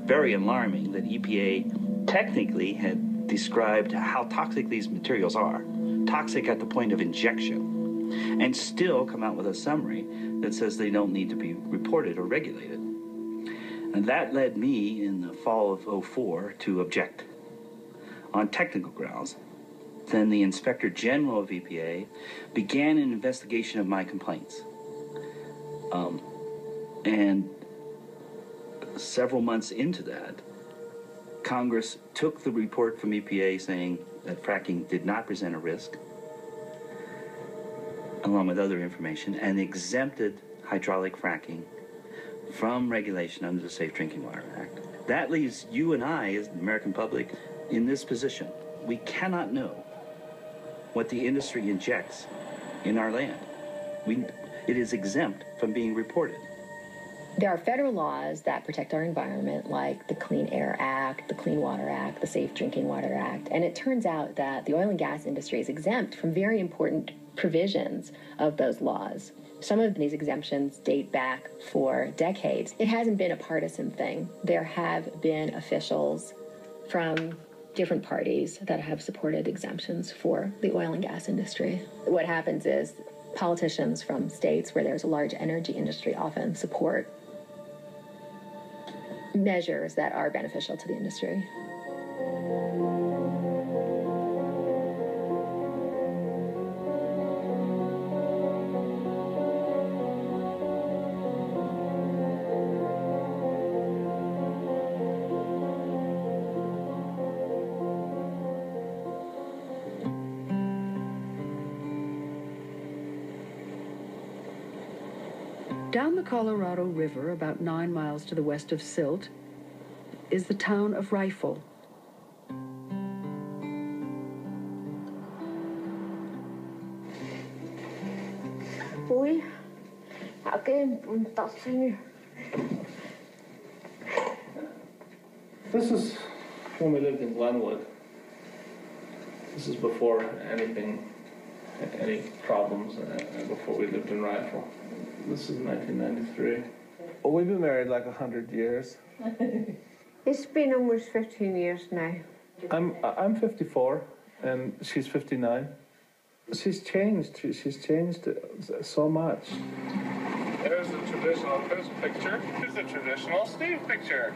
very alarming that EPA technically had described how toxic these materials are, toxic at the point of injection, and still come out with a summary that says they don't need to be reported or regulated. And that led me in the fall of '04 to object on technical grounds. Then the Inspector General of EPA began an investigation of my complaints. And several months into that, Congress took the report from EPA saying that fracking did not present a risk, along with other information, and exempted hydraulic fracking from regulation under the Safe Drinking Water Act. That leaves you and I, as the American public, in this position. We cannot know what the industry injects in our land. It is exempt from being reported. There are federal laws that protect our environment, like the Clean Air Act, the Clean Water Act, the Safe Drinking Water Act, and it turns out that the oil and gas industry is exempt from very important provisions of those laws. Some of these exemptions date back for decades. It hasn't been a partisan thing. There have been officials from different parties that have supported exemptions for the oil and gas industry. What happens is politicians from states where there's a large energy industry often support measures that are beneficial to the industry. Down the Colorado River, about 9 miles to the west of Silt, is the town of Rifle. This is when we lived in Glenwood. This is before any problems, before we lived in Rifle. This is 1993. Well, we've been married like 100 years. It's been almost 15 years now. I'm 54, and she's 59. She's changed. She's changed so much. There's a traditional Chris picture. Here's a traditional Steve picture.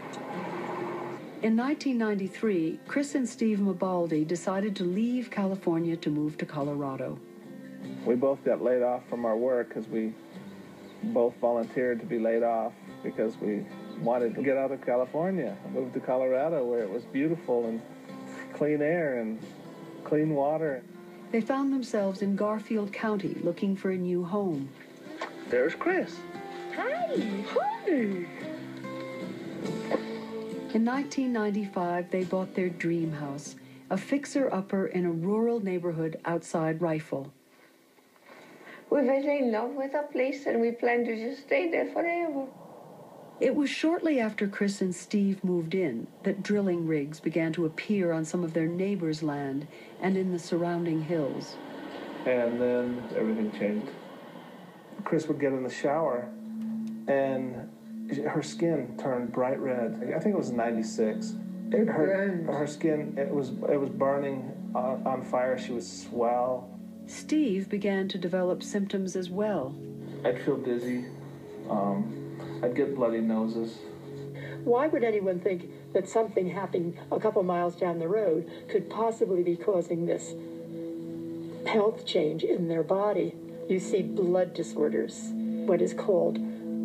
In 1993, Chris and Steve Mabaldi decided to leave California to move to Colorado. We both got laid off from our work because we both volunteered to be laid off because we wanted to get out of California and move to Colorado, where it was beautiful and clean air and clean water. They found themselves in Garfield County looking for a new home. There's Chris. Hi. Hi. In 1995, they bought their dream house, a fixer-upper in a rural neighborhood outside Rifle. We're very in love with the place, and we plan to just stay there forever. It was shortly after Chris and Steve moved in that drilling rigs began to appear on some of their neighbors' land and in the surrounding hills. And then everything changed. Chris would get in the shower, and her skin turned bright red. I think it was 96. Her skin, it was burning on fire. She would swell. Steve began to develop symptoms as well. I'd feel dizzy. I'd get bloody noses. Why would anyone think that something happening a couple miles down the road could possibly be causing this health change in their body? You see blood disorders, what is called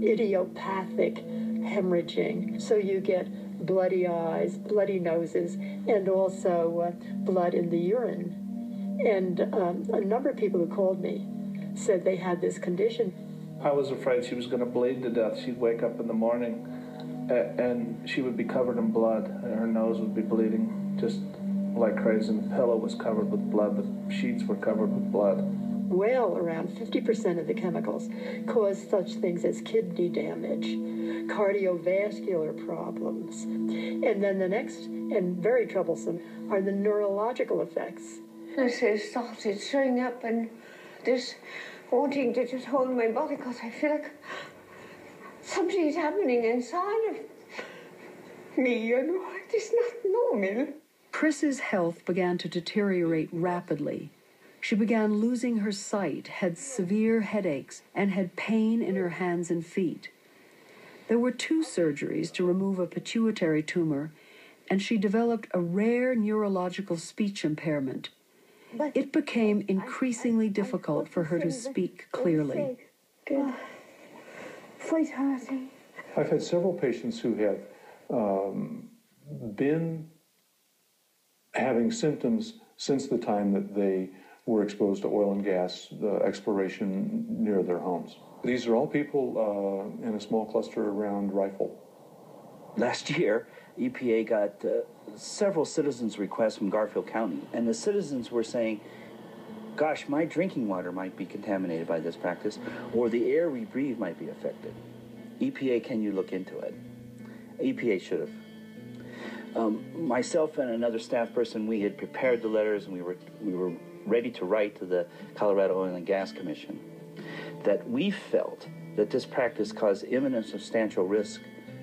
idiopathic hemorrhaging. So you get bloody eyes, bloody noses, and also blood in the urine. And a number of people who called me said they had this condition. I was afraid she was going to bleed to death. She'd wake up in the morning and she would be covered in blood, and her nose would be bleeding just like crazy. And the pillow was covered with blood. The sheets were covered with blood. Well, around 50% of the chemicals cause such things as kidney damage, cardiovascular problems. And then the next, and very troublesome, are the neurological effects. I started showing up and just wanting to just hold my body because I feel like something's happening inside of me, you know. It is not normal. Chris's health began to deteriorate rapidly. She began losing her sight, had severe headaches, and had pain in her hands and feet. There were 2 surgeries to remove a pituitary tumor, and she developed a rare neurological speech impairment. It became increasingly difficult for her to speak clearly. Good. Sweethearty. I've had several patients who have been having symptoms since the time that they were exposed to oil and gas exploration near their homes. These are all people in a small cluster around Rifle. Last year, EPA got several citizens' requests from Garfield County, and the citizens were saying, gosh, my drinking water might be contaminated by this practice, or the air we breathe might be affected. EPA, can you look into it? EPA should have. Myself and another staff person, we had prepared the letters, and we were ready to write to the Colorado Oil and Gas Commission that we felt that this practice caused imminent substantial risk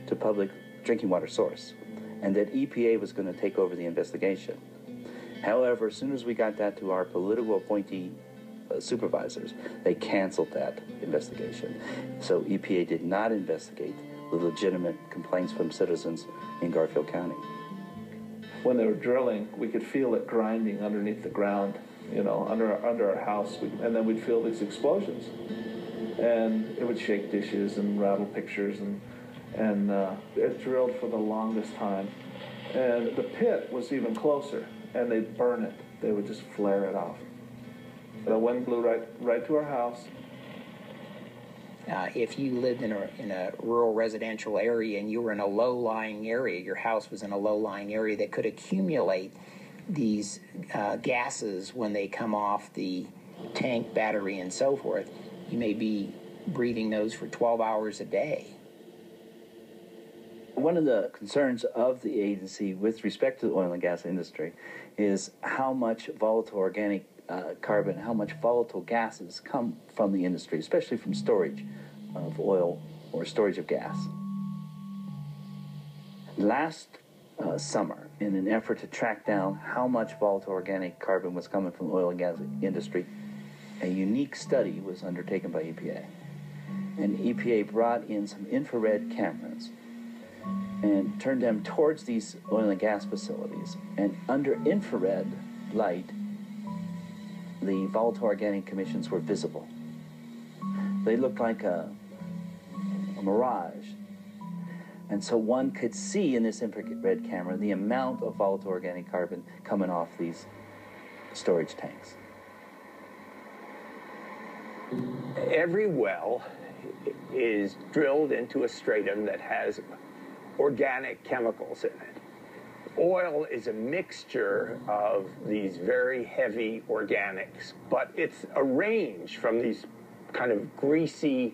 to public drinking water source, and that EPA was going to take over the investigation. However, as soon as we got that to our political appointee supervisors, they canceled that investigation. So EPA did not investigate the legitimate complaints from citizens in Garfield County. When they were drilling, we could feel it grinding underneath the ground, you know, under our house, and then we'd feel these explosions, and it would shake dishes and rattle pictures, and it drilled for the longest time, and the pit was even closer, and they'd burn it. They would just flare it off. The wind blew right to our house. If you lived in a rural residential area and you were in a low-lying area, your house was in a low-lying area that could accumulate these gases when they come off the tank, battery, and so forth, you may be breathing those for 12 hours a day. One of the concerns of the agency with respect to the oil and gas industry is how much volatile organic carbon, how much volatile gases come from the industry, especially from storage of oil or storage of gas. Last summer, in an effort to track down how much volatile organic carbon was coming from the oil and gas industry, a unique study was undertaken by EPA. And EPA brought in some infrared cameras and turned them towards these oil and gas facilities. And under infrared light, the volatile organic emissions were visible. They looked like a mirage. And so one could see in this infrared camera the amount of volatile organic carbon coming off these storage tanks. Every well is drilled into a stratum that has organic chemicals in it. Oil is a mixture of these very heavy organics, but it's a range from these kind of greasy,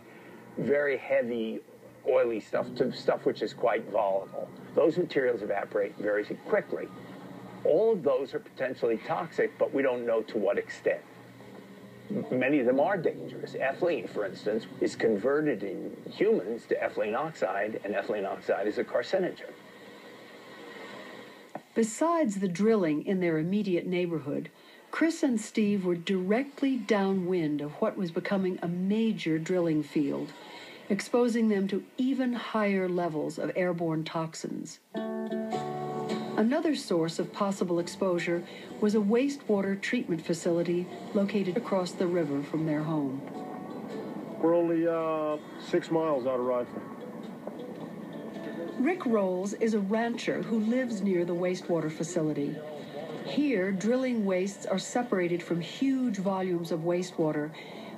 very heavy, oily stuff to stuff which is quite volatile. Those materials evaporate very quickly. All of those are potentially toxic, but we don't know to what extent. Many of them are dangerous. Ethylene, for instance, is converted in humans to ethylene oxide, and ethylene oxide is a carcinogen. Besides the drilling in their immediate neighborhood, Chris and Steve were directly downwind of what was becoming a major drilling field, exposing them to even higher levels of airborne toxins. Another source of possible exposure was a wastewater treatment facility located across the river from their home. We're only 6 miles out of Rifle. Rick Rolls is a rancher who lives near the wastewater facility. Here, drilling wastes are separated from huge volumes of wastewater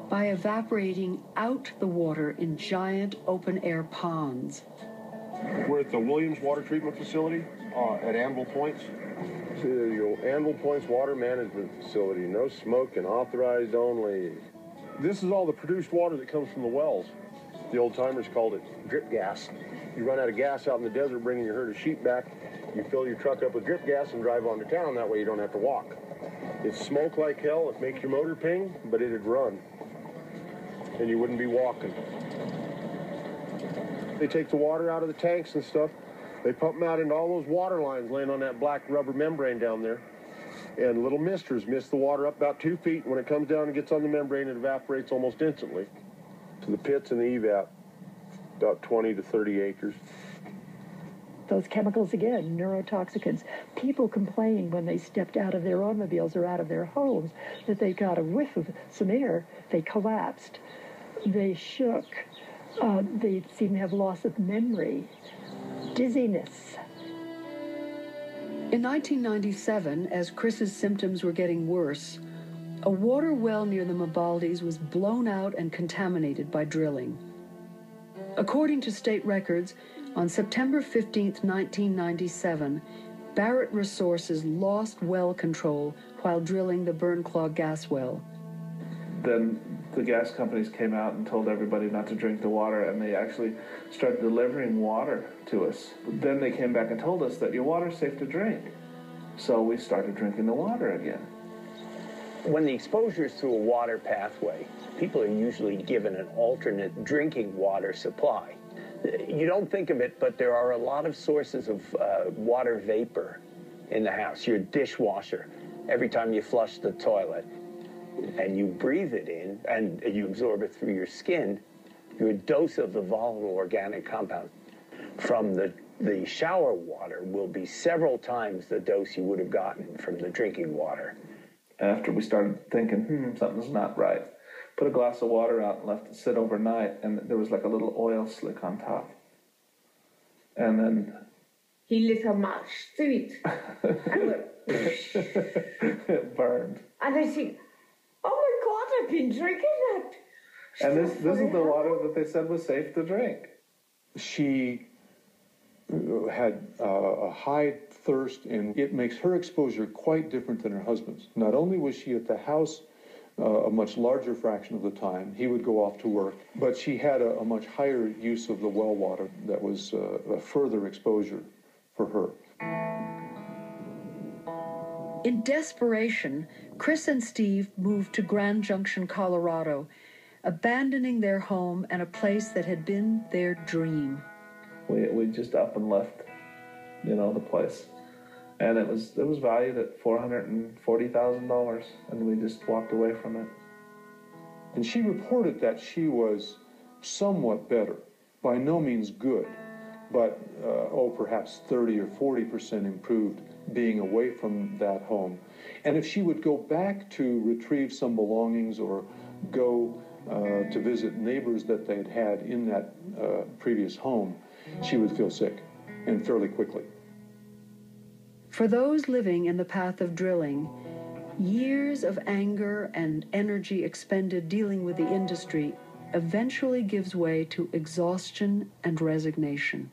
by evaporating out the water in giant open-air ponds. We're at the Williams Water Treatment Facility at Anvil Points. Anvil Points Water Management Facility. No smoking, authorized only. This is all the produced water that comes from the wells. The old-timers called it drip gas. You run out of gas out in the desert bringing your herd of sheep back, you fill your truck up with drip gas and drive on to town. That way you don't have to walk. It smoke like hell. It makes your motor ping, but it'd run. And you wouldn't be walking. They take the water out of the tanks and stuff, They pump them out into all those water lines laying on that black rubber membrane down there. And little misters mist the water up about 2 feet. When it comes down and gets on the membrane, it evaporates almost instantly. To the pits and the evap, about 20 to 30 acres. Those chemicals, again, neurotoxicants. People complain when they stepped out of their automobiles or out of their homes that they got a whiff of some air. They collapsed. They shook. They seemed to have loss of memory. Dizziness. In 1997, as Chris's symptoms were getting worse, a water well near the Mabaldis was blown out and contaminated by drilling. According to state records, on September 15, 1997, Barrett Resources lost well control while drilling the Burnclaw gas well. Then the gas companies came out and told everybody not to drink the water, and they actually started delivering water to us. Then they came back and told us that your water's safe to drink. So we started drinking the water again. When the exposure is through a water pathway, people are usually given an alternate drinking water supply. You don't think of it, but there are a lot of sources of water vapor in the house. Your dishwasher, every time you flush the toilet, and you breathe it in, and you absorb it through your skin, your dose of the volatile organic compound from the shower water will be several times the dose you would have gotten from the drinking water. After we started thinking, something's not right, put a glass of water out and left it sit overnight, and there was like a little oil slick on top. And then He lit a match to it. And went, it burned. and I said, oh my God, I've been drinking that. And this is the water that they said was safe to drink. She had a high thirst, and it makes her exposure quite different than her husband's. Not only was she at the house a much larger fraction of the time, he would go off to work, but she had a much higher use of the well water that was a further exposure for her. In desperation, Chris and Steve moved to Grand Junction, Colorado, abandoning their home and a place that had been their dream. We just up and left, the place. And it was valued at $440,000, and we just walked away from it. And she reported that she was somewhat better, by no means good, but perhaps 30 or 40% improved being away from that home. And if she would go back to retrieve some belongings or go to visit neighbors that they had had in that previous home, she would feel sick, and fairly quickly. For those living in the path of drilling, years of anger and energy expended dealing with the industry eventually gives way to exhaustion and resignation.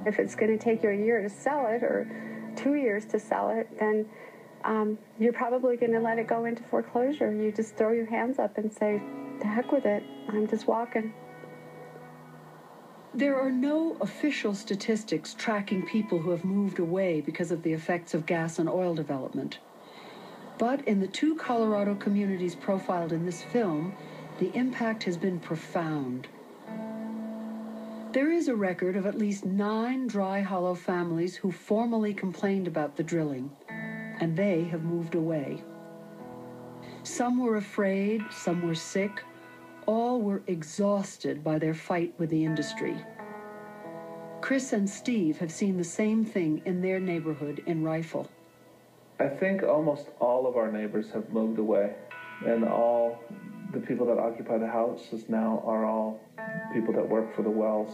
If it's going to take you a year to sell it or 2 years to sell it, then you're probably going to let it go into foreclosure. You just throw your hands up and say, the heck with it, I'm just walking. There are no official statistics tracking people who have moved away because of the effects of gas and oil development. But in the 2 Colorado communities profiled in this film, the impact has been profound. There is a record of at least 9 Dry Hollow families who formally complained about the drilling, and they have moved away. Some were afraid, some were sick, all were exhausted by their fight with the industry. Chris and Steve have seen the same thing in their neighborhood in Rifle. I think almost all of our neighbors have moved away, and all the people that occupy the houses now are all people that work for the wells.